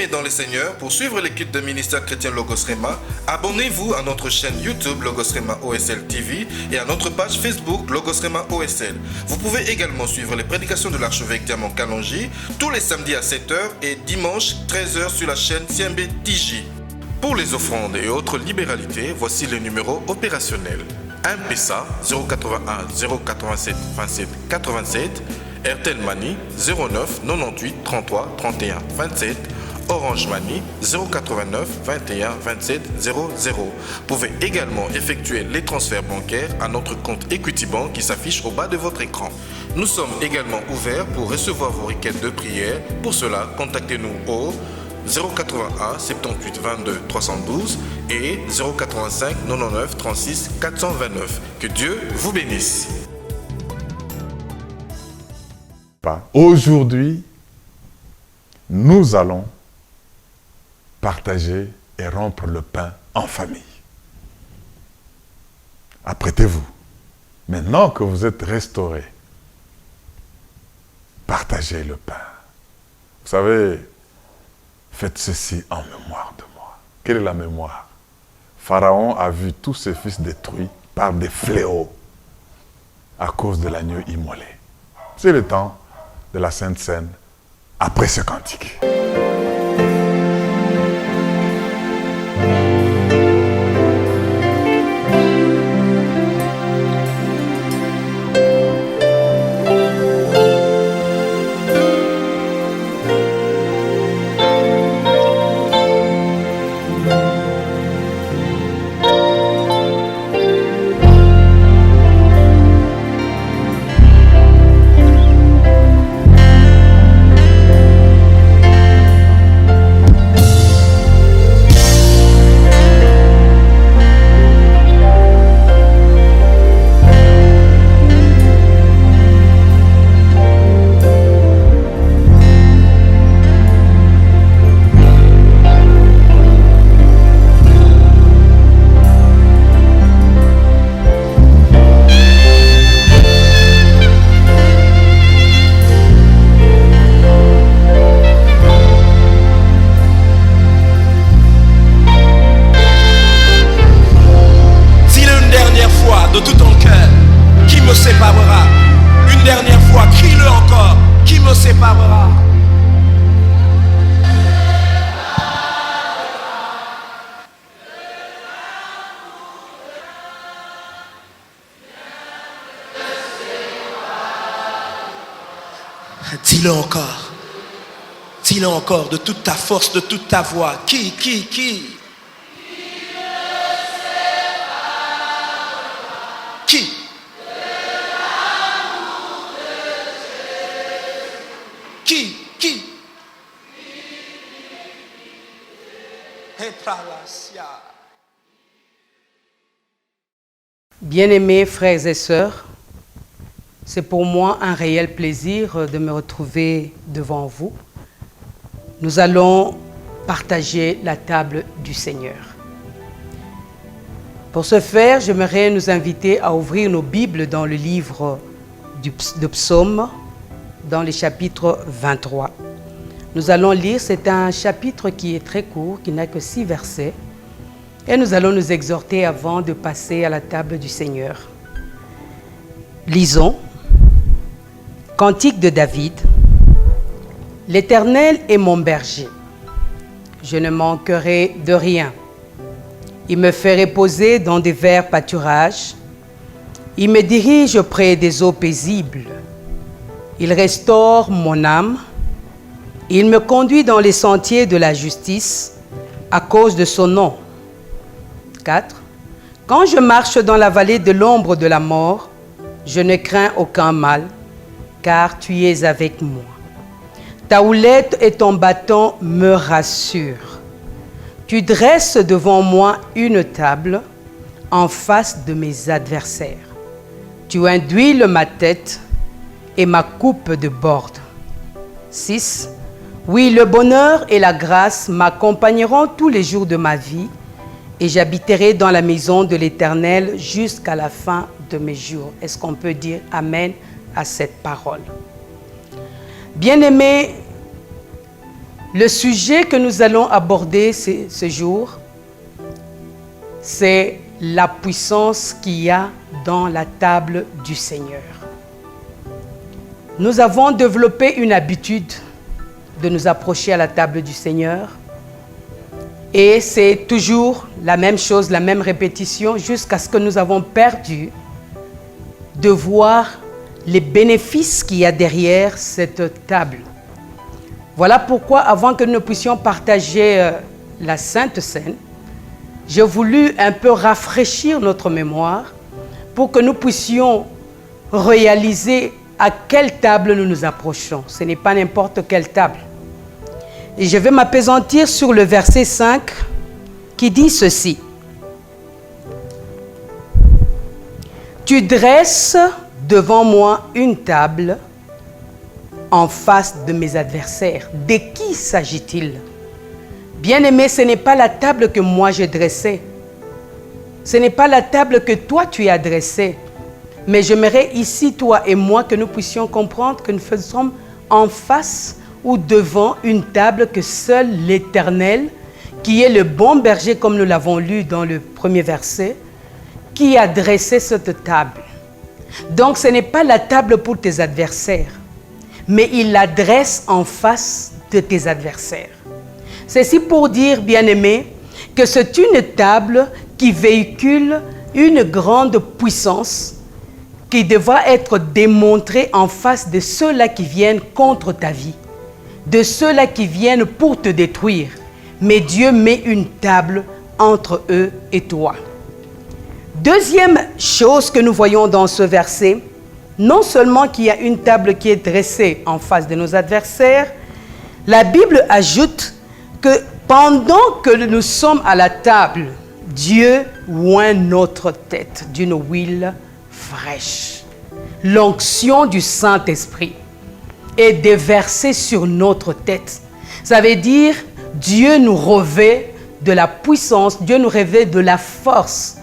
Bien-aimés dans le Seigneur, pour suivre l'équipe de ministère chrétien Logos Rema, abonnez-vous à notre chaîne YouTube Logos Rema OSL TV et à notre page Facebook Logos Rema OSL. Vous pouvez également suivre les prédications de l'archevêque Diamant Kalonji tous les samedis à 7h et dimanche 13h sur la chaîne CMB TJ. Pour les offrandes et autres libéralités, voici le numéro opérationnel. M-Pesa 081 087 27 87, Airtel Money 09 98 33 31 27, Orange Money 089 21 27 00. Vous pouvez également effectuer les transferts bancaires à notre compte Equity Bank qui s'affiche au bas de votre écran. Nous sommes également ouverts pour recevoir vos requêtes de prière. Pour cela, contactez-nous au 081 78 22 312 et 085 99 36 429. Que Dieu vous bénisse. Aujourd'hui, nous allons partager et rompre le pain en famille. Apprêtez-vous. Maintenant que vous êtes restaurés, partagez le pain. Vous savez, faites ceci en mémoire de moi. Quelle est la mémoire? Pharaon a vu tous ses fils détruits par des fléaux à cause de l'agneau immolé. C'est le temps de la Sainte Seine après ce cantique. Dis-le encore. Dis-le encore de toute ta force, de toute ta voix. Qui? Qui? Bien-aimés frères et sœurs, c'est pour moi un réel plaisir de me retrouver devant vous. Nous allons partager la table du Seigneur. Pour ce faire, j'aimerais nous inviter à ouvrir nos Bibles dans le livre de Psaumes, dans le chapitre 23. Nous allons lire, c'est un chapitre qui est très court, qui n'a que 6 versets. Et nous allons nous exhorter avant de passer à la table du Seigneur. Lisons. Cantique de David. L'Éternel est mon berger. Je ne manquerai de rien. Il me fait reposer dans des verts pâturages. Il me dirige près des eaux paisibles. Il restaure mon âme. Il me conduit dans les sentiers de la justice à cause de son nom. 4. Quand je marche dans la vallée de l'ombre de la mort, je ne crains aucun mal, car tu es avec moi. Ta houlette et ton bâton me rassurent. Tu dresses devant moi une table en face de mes adversaires. Tu induis ma tête et ma coupe déborde. 6. Oui, le bonheur et la grâce m'accompagneront tous les jours de ma vie et j'habiterai dans la maison de l'Éternel jusqu'à la fin de mes jours. Est-ce qu'on peut dire Amen à cette parole? Bien-aimés, Le sujet que nous allons aborder ce jour, c'est la puissance qu'il y a dans la table du Seigneur. Nous avons développé une habitude de nous approcher à la table du Seigneur. Et c'est toujours la même chose, la même répétition, jusqu'à ce que nous avons perdu de voir les bénéfices qu'il y a derrière cette table. Voilà pourquoi, avant que nous puissions partager la Sainte Seine, j'ai voulu un peu rafraîchir notre mémoire pour que nous puissions réaliser à quelle table nous nous approchons. Ce n'est pas n'importe quelle table. Et je vais m'appesantir sur le verset 5 qui dit ceci. Tu dresses devant moi une table en face de mes adversaires. De qui s'agit-il? Bien-aimé, ce n'est pas la table que moi j'ai dressée. Ce n'est pas la table que toi tu as dressée. Mais j'aimerais ici, toi et moi, que nous puissions comprendre que nous sommes en face ou devant une table que seul l'Éternel, qui est le bon berger, comme nous l'avons lu dans le premier verset, qui a dressé cette table. Donc ce n'est pas la table pour tes adversaires, mais il la dresse en face de tes adversaires. Ceci pour dire, bien-aimé, que c'est une table qui véhicule une grande puissance qui devra être démontrée en face de ceux-là qui viennent contre ta vie, de ceux-là qui viennent pour te détruire. Mais Dieu met une table entre eux et toi. Deuxième chose que nous voyons dans ce verset, non seulement qu'il y a une table qui est dressée en face de nos adversaires, la Bible ajoute que pendant que nous sommes à la table, Dieu oint notre tête d'une huile fraîche. L'onction du Saint-Esprit est déversée sur notre tête. Ça veut dire Dieu nous revêt de la puissance, Dieu nous revêt de la force,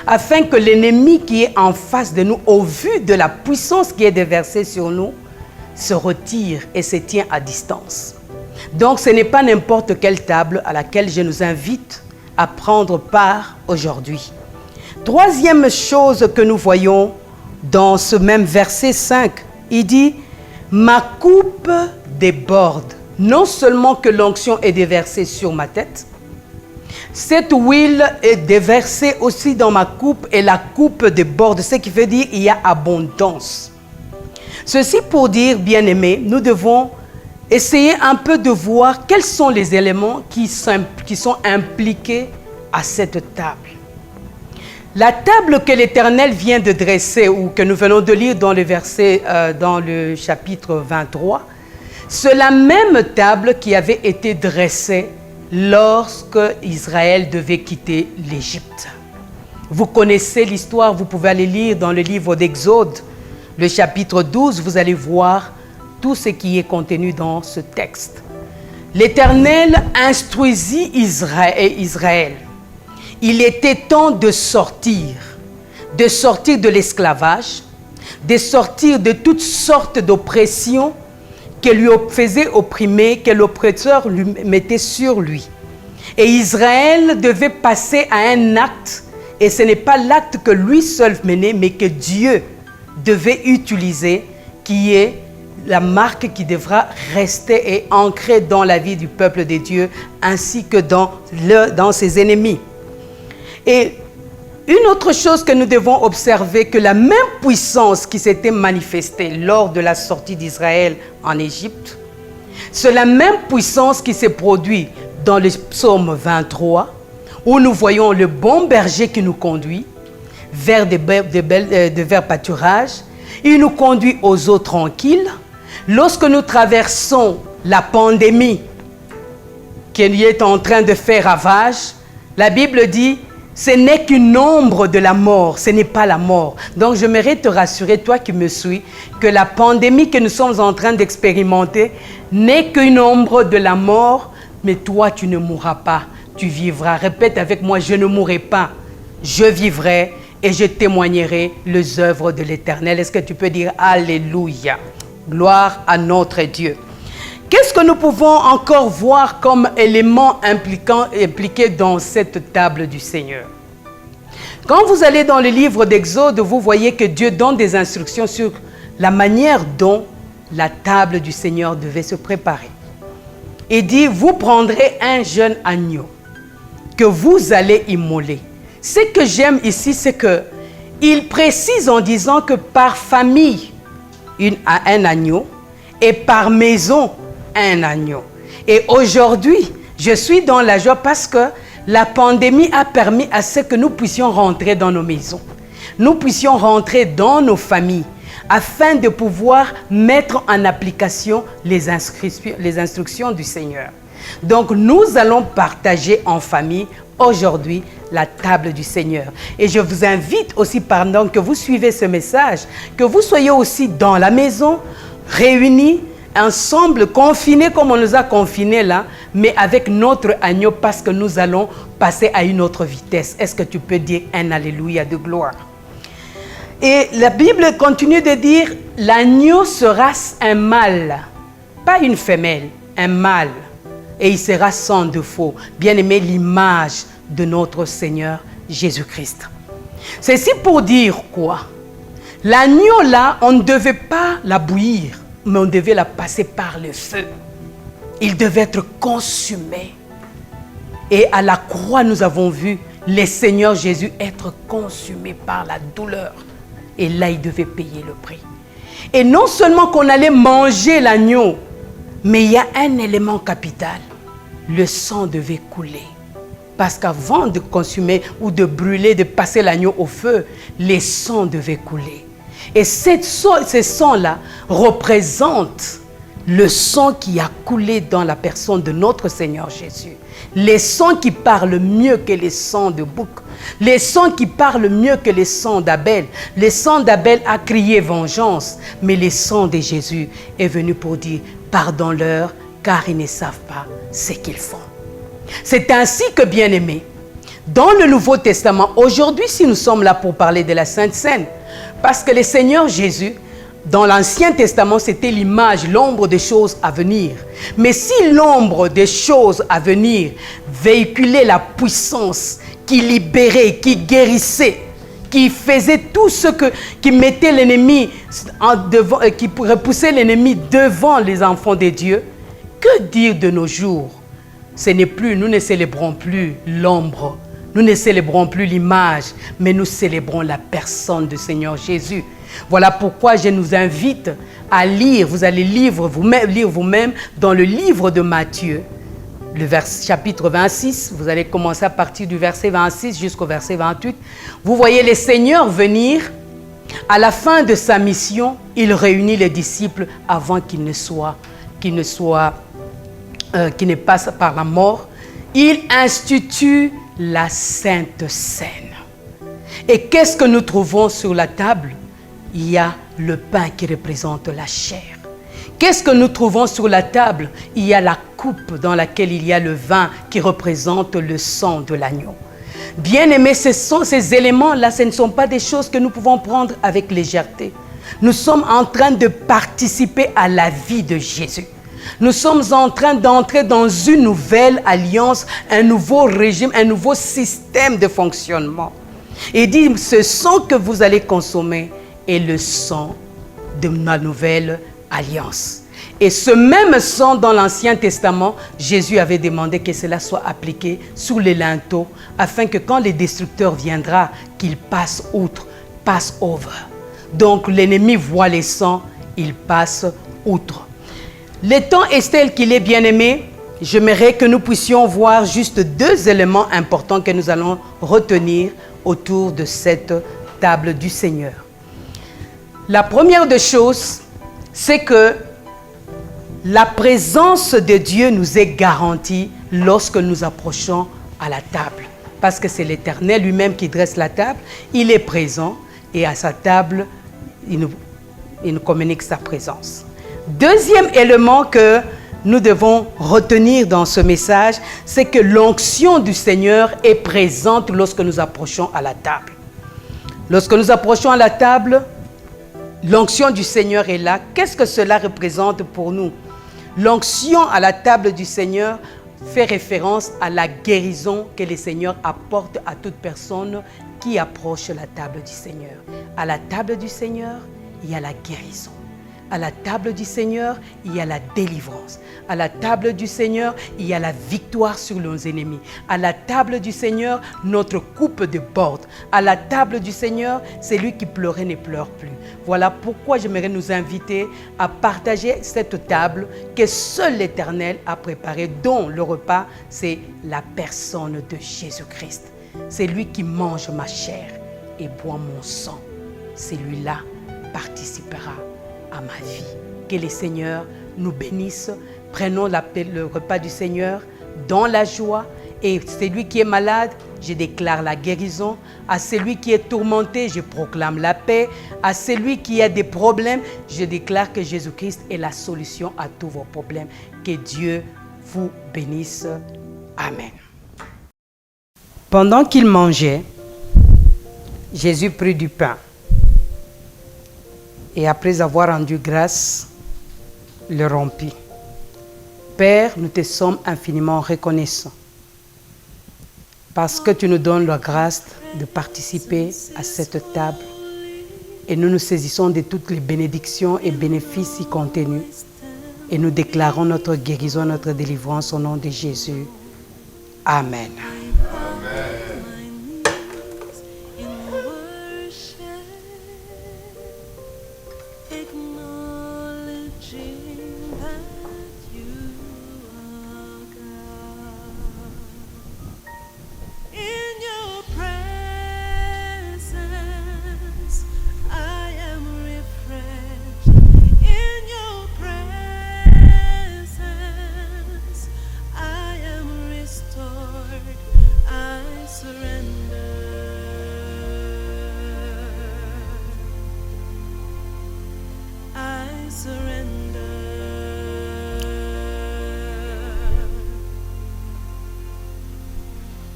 afin que l'ennemi qui est en face de nous, au vu de la puissance qui est déversée sur nous, se retire et se tient à distance. Donc ce n'est pas n'importe quelle table à laquelle je nous invite à prendre part aujourd'hui. Troisième chose que nous voyons dans ce même verset 5, il dit « Ma coupe déborde ». Non seulement que l'onction est déversée sur ma tête, cette huile est déversée aussi dans ma coupe et la coupe déborde, ce qui veut dire qu'il y a abondance. Ceci pour dire, bien-aimés, nous devons essayer un peu de voir quels sont les éléments qui sont impliqués à cette table. La table que l'Éternel vient de dresser ou que nous venons de lire dans le verset, dans le chapitre 23, c'est la même table qui avait été dressée lorsque Israël devait quitter l'Égypte. Vous connaissez l'histoire, vous pouvez aller lire dans le livre d'Exode, le chapitre 12, vous allez voir tout ce qui est contenu dans ce texte. L'Éternel instruisit Israël. Il était temps de sortir de l'esclavage, de sortir de toutes sortes d'oppressions que lui faisait opprimer, que l'oppresseur lui mettait sur lui. Et Israël devait passer à un acte, et ce n'est pas l'acte que lui seul menait, mais que Dieu devait utiliser, qui est la marque qui devra rester et ancrée dans la vie du peuple de Dieu, ainsi que dans ses ennemis. Et une autre chose que nous devons observer, que la même puissance qui s'était manifestée lors de la sortie d'Israël en Égypte, c'est la même puissance qui s'est produite dans le psaume 23, où nous voyons le bon berger qui nous conduit vers de verts pâturages. Il nous conduit aux eaux tranquilles. Lorsque nous traversons la pandémie qui est en train de faire ravage, la Bible dit ce n'est qu'une ombre de la mort, ce n'est pas la mort. Donc j'aimerais te rassurer, toi qui me suis, que la pandémie que nous sommes en train d'expérimenter n'est qu'une ombre de la mort, mais toi tu ne mourras pas, tu vivras. Répète avec moi, je ne mourrai pas, je vivrai et je témoignerai les œuvres de l'Éternel. Est-ce que tu peux dire Alléluia? Gloire à notre Dieu. Qu'est-ce que nous pouvons encore voir comme élément impliqué dans cette table du Seigneur? Quand vous allez dans le livre d'Exode, vous voyez que Dieu donne des instructions sur la manière dont la table du Seigneur devait se préparer. Il dit, vous prendrez un jeune agneau que vous allez immoler. Ce que j'aime ici, c'est qu'il précise en disant que par famille, un agneau, et par maison, un agneau. Et aujourd'hui, je suis dans la joie parce que la pandémie a permis à ce que nous puissions rentrer dans nos maisons. Nous puissions rentrer dans nos familles afin de pouvoir mettre en application les instructions du Seigneur. Donc, nous allons partager en famille aujourd'hui la table du Seigneur. Et je vous invite aussi, pendant que vous suivez ce message, que vous soyez aussi dans la maison, réunis, ensemble, confinés comme on nous a confinés là, mais avec notre agneau parce que nous allons passer à une autre vitesse. Est-ce que tu peux dire un alléluia de gloire? Et la Bible continue de dire, l'agneau sera un mâle, pas une femelle, un mâle. Et il sera sans défaut. Bien-aimé, l'image de notre Seigneur Jésus-Christ. Ceci pour dire quoi? L'agneau là, on ne devait pas la bouillir, mais on devait la passer par le feu. Il devait être consumé. Et à la croix, nous avons vu le Seigneur Jésus être consumé par la douleur. Et là, il devait payer le prix. Et non seulement qu'on allait manger l'agneau, mais il y a un élément capital. Le sang devait couler. Parce qu'avant de consumer ou de brûler, de passer l'agneau au feu, les sangs devaient couler. Et ces sangs-là représentent le sang qui a coulé dans la personne de notre Seigneur Jésus. Les sangs qui parlent mieux que les sangs de bouc. Les sangs qui parlent mieux que les sangs d'Abel. Les sangs d'Abel a crié vengeance, mais les sangs de Jésus est venu pour dire pardonne-leur car ils ne savent pas ce qu'ils font. C'est ainsi que, bien-aimés, dans le Nouveau Testament, aujourd'hui, si nous sommes là pour parler de la Sainte Seine, parce que le Seigneur Jésus, dans l'Ancien Testament, c'était l'image, l'ombre des choses à venir. Mais si l'ombre des choses à venir véhiculait la puissance qui libérait, qui guérissait, qui faisait tout ce qui mettait l'ennemi devant, qui repoussait l'ennemi devant les enfants de Dieu, que dire de nos jours? Ce n'est plus, nous ne célébrons plus l'ombre, nous ne célébrons plus l'image, mais nous célébrons la personne du Seigneur Jésus. Voilà pourquoi je nous invite à lire, vous allez lire vous-même dans le livre de Matthieu, le chapitre 26, vous allez commencer à partir du verset 26 jusqu'au verset 28. Vous voyez le Seigneur venir, à la fin de sa mission, il réunit les disciples avant qu'il ne passe par la mort. Il institue la Sainte Seine. Et qu'est-ce que nous trouvons sur la table? Il y a le pain qui représente la chair. Qu'est-ce que nous trouvons sur la table? Il y a la coupe dans laquelle il y a le vin qui représente le sang de l'agneau. Bien-aimés, ces éléments-là, ce ne sont pas des choses que nous pouvons prendre avec légèreté. Nous sommes en train de participer à la vie de Jésus. Nous sommes en train d'entrer dans une nouvelle alliance, un nouveau régime, un nouveau système de fonctionnement. Il dit, ce sang que vous allez consommer est le sang de ma nouvelle alliance. Et ce même sang dans l'Ancien Testament, Jésus avait demandé que cela soit appliqué sur les linteaux, afin que quand le destructeur viendra, qu'il passe outre, passe over. Donc l'ennemi voit les sangs, il passe outre. Le temps est tel qu'il est, bien-aimé. J'aimerais que nous puissions voir juste deux éléments importants que nous allons retenir autour de cette table du Seigneur. La première des choses, c'est que la présence de Dieu nous est garantie lorsque nous approchons à la table. Parce que c'est l'Éternel lui-même qui dresse la table, il est présent et à sa table, il nous communique sa présence. Deuxième élément que nous devons retenir dans ce message, c'est que l'onction du Seigneur est présente lorsque nous approchons à la table. Lorsque nous approchons à la table, l'onction du Seigneur est là. Qu'est-ce que cela représente pour nous? L'onction à la table du Seigneur fait référence à la guérison que le Seigneur apporte à toute personne qui approche la table du Seigneur. À la table du Seigneur, il y a la guérison. À la table du Seigneur, il y a la délivrance. À la table du Seigneur, il y a la victoire sur nos ennemis. À la table du Seigneur, notre coupe déborde. À la table du Seigneur, celui qui pleurait ne pleure plus. Voilà pourquoi j'aimerais nous inviter à partager cette table que seul l'Éternel a préparée, dont le repas, c'est la personne de Jésus-Christ. C'est lui qui mange ma chair et boit mon sang. Celui-là participera à ma vie. Que le Seigneur nous bénisse. Prenons le repas du Seigneur dans la joie. Et celui qui est malade, je déclare la guérison. À celui qui est tourmenté, je proclame la paix. À celui qui a des problèmes, je déclare que Jésus-Christ est la solution à tous vos problèmes. Que Dieu vous bénisse. Amen. Pendant qu'il mangeait, Jésus prit du pain. Et après avoir rendu grâce, le rompit. Père, nous te sommes infiniment reconnaissants parce que tu nous donnes la grâce de participer à cette table. Et nous nous saisissons de toutes les bénédictions et bénéfices y contenus. Et nous déclarons notre guérison, notre délivrance au nom de Jésus. Amen.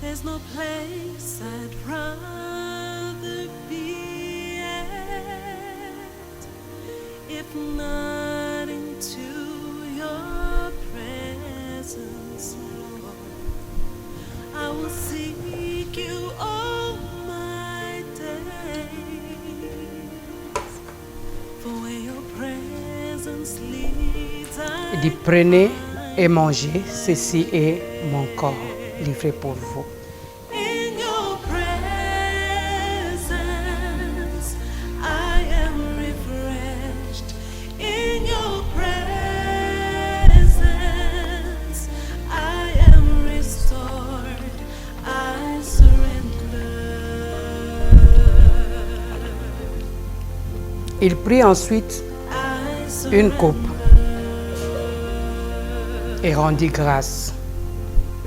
There's no place I'd rather be at, if not into your presence, Lord. I will seek you all my days, for where your presence leads, Il dit, prenez et mangez, ceci est mon corps livré pour vous. in your presence I am refreshed. In your presence I am restored. I surrender. Il prit ensuite I une surrender. coupe et rendit grâce.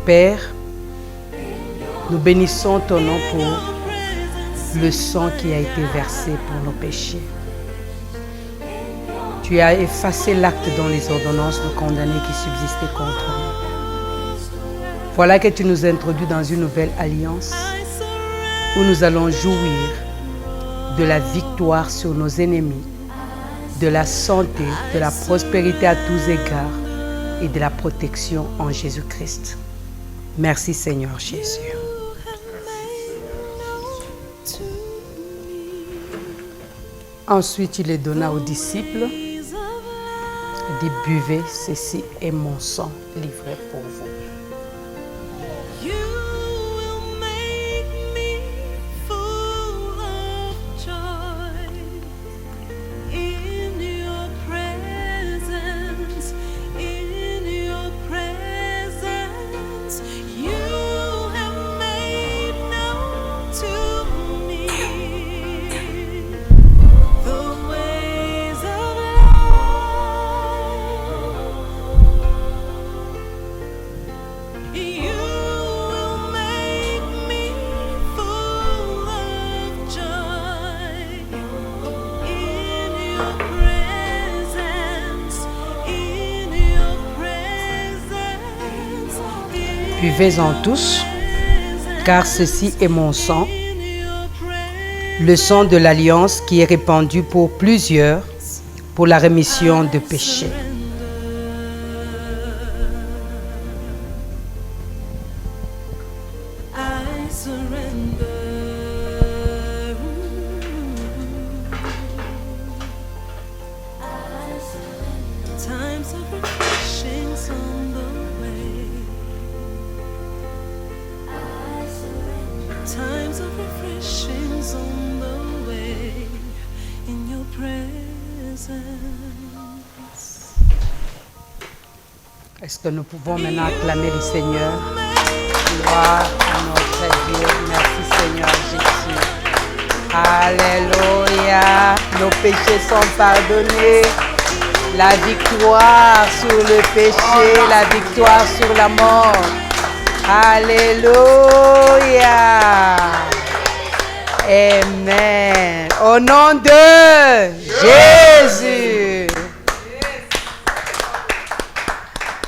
Père, nous bénissons ton nom pour le sang qui a été versé pour nos péchés. Tu as effacé l'acte dans les ordonnances de condamnés qui subsistaient contre nous. Voilà que tu nous introduis dans une nouvelle alliance où nous allons jouir de la victoire sur nos ennemis, de la santé, de la prospérité à tous égards et de la protection en Jésus-Christ. Merci Seigneur Jésus. Ensuite, il les donna aux disciples. Il dit, buvez, ceci est mon sang livré pour vous. You will make me full of joy in your presence. In your presence, you have made known to me the ways of life. You will make me full of joy in your presence. In your presence. Buvez-en tous, car ceci est mon sang, le sang de l'alliance qui est répandu pour plusieurs pour la rémission de péchés. wishings on the way in your presence. Est-ce que nous pouvons maintenant acclamer le Seigneur? Gloire à notre Dieu. Merci Seigneur Jésus. Alléluia. Nos péchés sont pardonnés. La victoire sur le péché, la victoire sur la mort. Alléluia. Amen. Au nom de Jésus.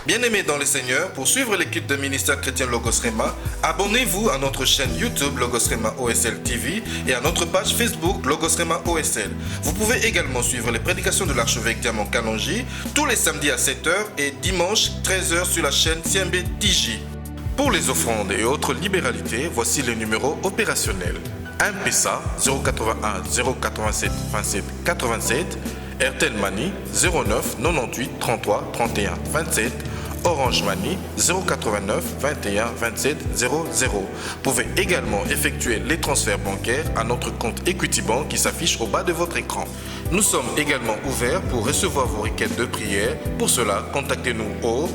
Bien-aimés dans le Seigneur, pour suivre les cultes de ministère chrétien Logos Rema, abonnez-vous à notre chaîne YouTube Logos Rema OSL TV et à notre page Facebook Logos Rema OSL. Vous pouvez également suivre les prédications de l'archevêque Diamant Kalonji tous les samedis à 7h et dimanche 13h sur la chaîne CMB TJ. Pour les offrandes et autres libéralités, voici le numéro opérationnel. M-Pesa 081 087 27 87, Airtel Money 09 98 33 31 27, Orange Money 089 21 27 00. Vous pouvez également effectuer les transferts bancaires à notre compte Equity Bank qui s'affiche au bas de votre écran. Nous sommes également ouverts pour recevoir vos requêtes de prière. Pour cela, contactez-nous au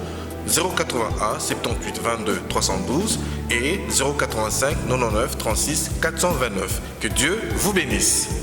081 78 22 312 et 085 99 36 429. Que Dieu vous bénisse.